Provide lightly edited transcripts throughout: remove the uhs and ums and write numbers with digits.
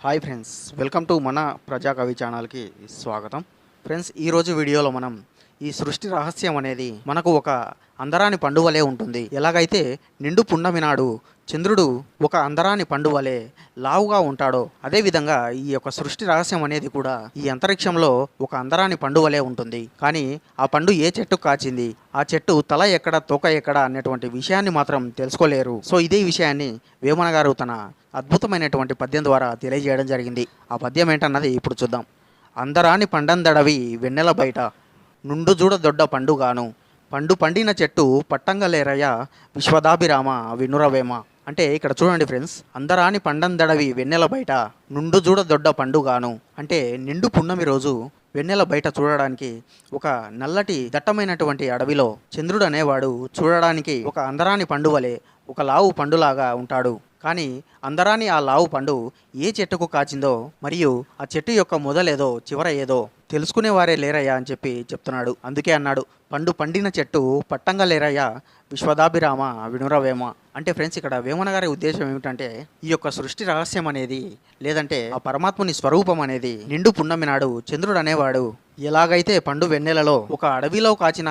Hi friends, welcome to మన ప్రజాకవి ఛానల్కి స్వాగతం. ఫ్రెండ్స్, ఈరోజు వీడియోలో మనం ఈ సృష్టి రహస్యం అనేది మనకు ఒక అందరాని పండు వలె ఉంటుంది. ఎలాగైతే నిండు పున్నమి నాడు చంద్రుడు ఒక అందరాని పండు వలె లావుగా ఉంటాడో, అదేవిధంగా ఈ యొక్క సృష్టి రహస్యం అనేది కూడా ఈ అంతరిక్షంలో ఒక అందరాని పండు వలె ఉంటుంది. కానీ ఆ పండు ఏ చెట్టు కాచింది, ఆ చెట్టు తల ఎక్కడ తోక ఎక్కడ అనేటువంటి విషయాన్ని మాత్రం తెలుసుకోలేరు. సో ఇదే విషయాన్ని వేమన గారు తన అద్భుతమైనటువంటి పద్యం ద్వారా తెలియజేయడం జరిగింది. ఆ పద్యం ఏంటన్నది ఇప్పుడు చూద్దాం. అందరాని పండందడవి వెన్నెల బయట, నుండు చూడ దొడ్డ పండుగాను, పండు పండిన చెట్టు పట్టంగలేరయ్య, విశ్వదాభిరామ వినురవేమ. అంటే ఇక్కడ చూడండి ఫ్రెండ్స్, అందరాని పండందడవి వెన్నెల బయట, నుండు చూడ దొడ్డ పండుగాను అంటే నిండు పున్నమి రోజు వెన్నెల బయట చూడడానికి ఒక నల్లటి దట్టమైనటువంటి అడవిలో చంద్రుడు అనేవాడు చూడడానికి ఒక అందరాని పండు వలె ఒక లావు పండులాగా ఉంటాడు. కానీ అందరాని ఆ లావు పండు ఏ చెట్టుకు కాచిందో మరియు ఆ చెట్టు యొక్క మొదలేదో చివర ఏదో తెలుసుకునేవారే లేరయ్యా అని చెప్తున్నాడు. అందుకే అన్నాడు, పండు పండిన చెట్టు పట్టంగా లేరయ్యా, విశ్వదాభిరామ వినురవేమ. అంటే ఫ్రెండ్స్, ఇక్కడ వేమన గారి ఉద్దేశం ఏమిటంటే, ఈ యొక్క సృష్టి రహస్యం అనేది లేదంటే ఆ పరమాత్ముని స్వరూపం అనేది నిండు పున్నమి నాడు చంద్రుడు అనేవాడు ఎలాగైతే పండు వెన్నెలలో ఒక అడవిలో కాచిన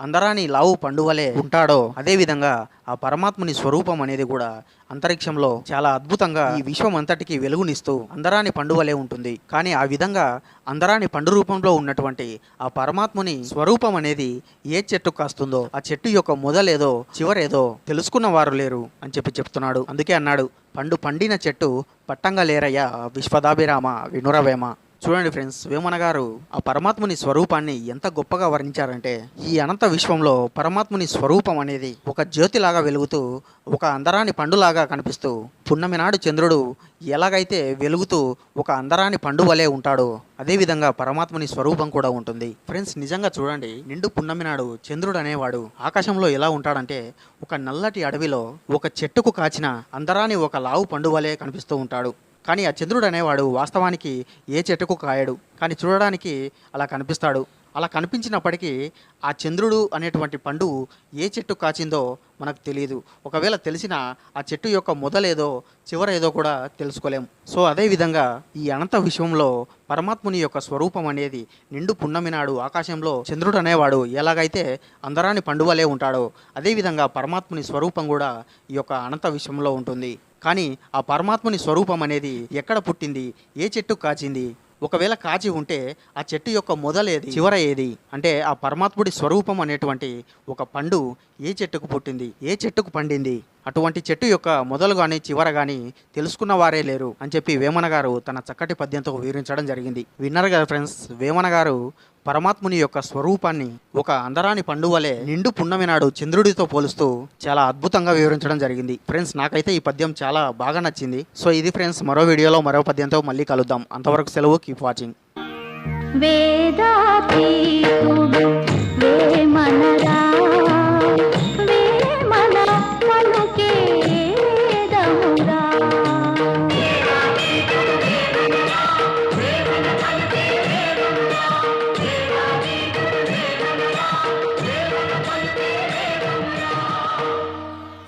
అందరాని లావు పండు వలె ఉంటాడో, అదేవిధంగా ఆ పరమాత్ముని స్వరూపం అనేది కూడా అంతరిక్షంలో చాలా అద్భుతంగా ఈ విశ్వం అంతటికి వెలుగునిస్తూ అందరాని పండు వలె ఉంటుంది. కానీ ఆ విధంగా అందరాని పండు రూపంలో ఉన్నటువంటి ఆ పరమాత్ముని స్వరూపం అనేది ఏ చెట్టు కాస్తుందో, ఆ చెట్టు యొక్క మొదలేదో చివరేదో తెలుసుకున్న వారు లేరు అని చెప్తున్నాడు. అందుకే అన్నాడు, పండు పండిన చెట్టు పట్టంగా లేరయ్యా, విశ్వదాభిరామ వినురవేమ. చూడండి ఫ్రెండ్స్, వేమన గారు ఆ పరమాత్ముని స్వరూపాన్ని ఎంత గొప్పగా వర్ణించారంటే, ఈ అనంత విశ్వంలో పరమాత్ముని స్వరూపం అనేది ఒక జ్యోతిలాగా వెలుగుతూ ఒక అందరాని పండులాగా కనిపిస్తూ, పున్నమి నాడు చంద్రుడు ఎలాగైతే వెలుగుతూ ఒక అందరాని పండు వలె ఉంటాడో, అదేవిధంగా పరమాత్ముని స్వరూపం కూడా ఉంటుంది. ఫ్రెండ్స్, నిజంగా చూడండి, నిండు పున్నమి నాడు చంద్రుడు అనేవాడు ఆకాశంలో ఎలా ఉంటాడంటే, ఒక నల్లటి అడవిలో ఒక చెట్టుకు కాచిన అందరాని ఒక లావు పండు వలె కనిపిస్తూ ఉంటాడు. కానీ ఆ చంద్రుడు అనేవాడు వాస్తవానికి ఏ చెట్టుకు కాయడు, కానీ చూడడానికి అలా కనిపిస్తాడు. అలా కనిపించినప్పటికీ ఆ చంద్రుడు అనేటువంటి పండు ఏ చెట్టు కాచిందో మనకు తెలియదు. ఒకవేళ తెలిసినా ఆ చెట్టు యొక్క మొదలేదో చివరేదో కూడా తెలుసుకోలేం. సో అదేవిధంగా ఈ అనంత విశ్వంలో పరమాత్ముని యొక్క స్వరూపం అనేది నిండు పున్నమి నాడు ఆకాశంలో చంద్రుడు అనేవాడు ఎలాగైతే అందరాని పండు వలె ఉంటాడో, అదేవిధంగా పరమాత్ముని స్వరూపం కూడా ఈ యొక్క అనంత విశ్వంలో ఉంటుంది. కానీ ఆ పరమాత్ముని స్వరూపం అనేది ఎక్కడ పుట్టింది, ఏ చెట్టు కాచింది, ఒకవేళ కాచి ఉంటే ఆ చెట్టు యొక్క మొదలేది చివర ఏది, అంటే ఆ పరమాత్ముడి స్వరూపం అనేటువంటి ఒక పండు ఏ చెట్టుకు పుట్టింది, ఏ చెట్టుకు పండింది, అటువంటి చెట్టు యొక్క మొదలు కానీ చివర కానీ తెలుసుకున్న వారే లేరు అని వేమన గారు తన చక్కటి పద్యంతో వివరించడం జరిగింది. విన్నారు కదా ఫ్రెండ్స్, వేమన గారు పరమాత్ముని యొక్క స్వరూపాన్ని ఒక అందరాని పండు వలె నిండు పున్నమి నాడు చంద్రుడితో పోలుస్తూ చాలా అద్భుతంగా వివరించడం జరిగింది. ఫ్రెండ్స్, నాకైతే ఈ పద్యం చాలా బాగా నచ్చింది. సో ఇది ఫ్రెండ్స్, మరో వీడియోలో మరో పద్యంతో మళ్ళీ కలుద్దాం. అంతవరకు సెలవు. Keep watching.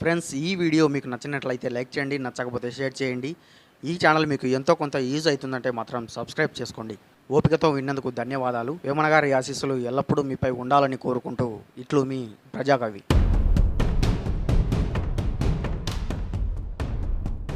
ఫ్రెండ్స్, ఈ వీడియో మీకు నచ్చినట్లయితే లైక్ చేయండి, నచ్చకపోతే షేర్ చేయండి. ఈ ఛానల్ మీకు ఎంతో కొంత యూజ్ అవుతుందంటే మాత్రం సబ్స్క్రైబ్ చేసుకోండి. ఓపికతో విన్నందుకు ధన్యవాదాలు. వేమన గారి ఆశీస్సులు ఎల్లప్పుడూ మీపై ఉండాలని కోరుకుంటూ ఇట్లు మీ ప్రజాకవి.